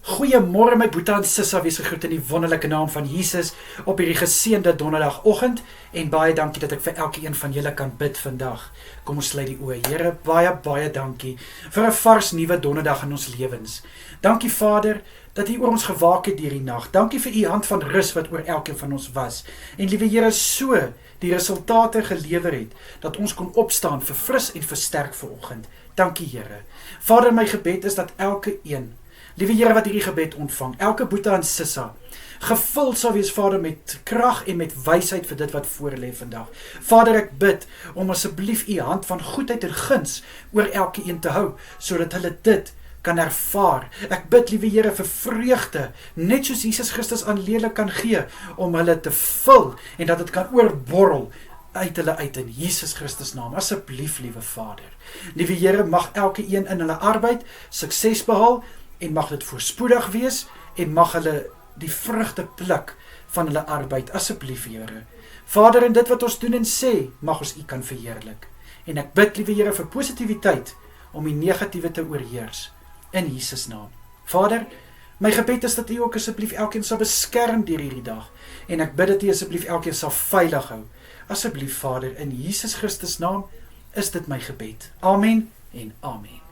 Goeiemôre my boeta en sissa, wees gegroet in die wonderlike naam van Jesus op hierdie geseënde donderdagoggend en baie dankie dat ek vir elkeen van julle kan bid vandag. Kom ons sluit die oë. Here, baie dankie vir 'n vars nuwe donderdag in ons lewens. Dankie Vader dat U oor ons gewaak het hierdie nag. Dankie vir U hand van rus wat oor elkeen van ons was. En liewe Here, so die resultate gelewer het dat ons kon opstaan verfris en versterk vanoggend. Dankie Here. Vader, my gebed is dat elke een, liewe Here wat hierdie gebed ontvang, elke boeta en sissa, gevul sal wees, Vader, met krag en met wysheid vir dit wat voor lê vandag. Vader, ek bid om asseblief U hand van goedheid en guns oor elke een te hou, sodat hulle dit kan ervaar. Ek bid, liewe Here, vir vreugde, net soos Jesus Christus aan leerling kan gee, om hulle te vul en dat dit kan oorborrel uit hulle uit in Jesus Christus naam. Asseblief, liewe Vader. Liewe Here, mag elke een in hulle arbeid sukses behaal en mag dit voorspoedig wees en mag hulle die vrugte pluk van hulle arbeid. Asseblief, Here. Vader, in dit wat ons doen en sê, mag ons U kan verheerlik. En ek bid, liewe Here, vir positiwiteit om die negatiewe te oorheers. In Jesus naam. Vader, my gebed is dat U ook asseblief elkeen sal beskerm deur hierdie dag. En ek bid dat U asseblief elkeen sal veilig hou. Asseblief Vader, in Jesus Christus naam is dit my gebed. Amen en amen.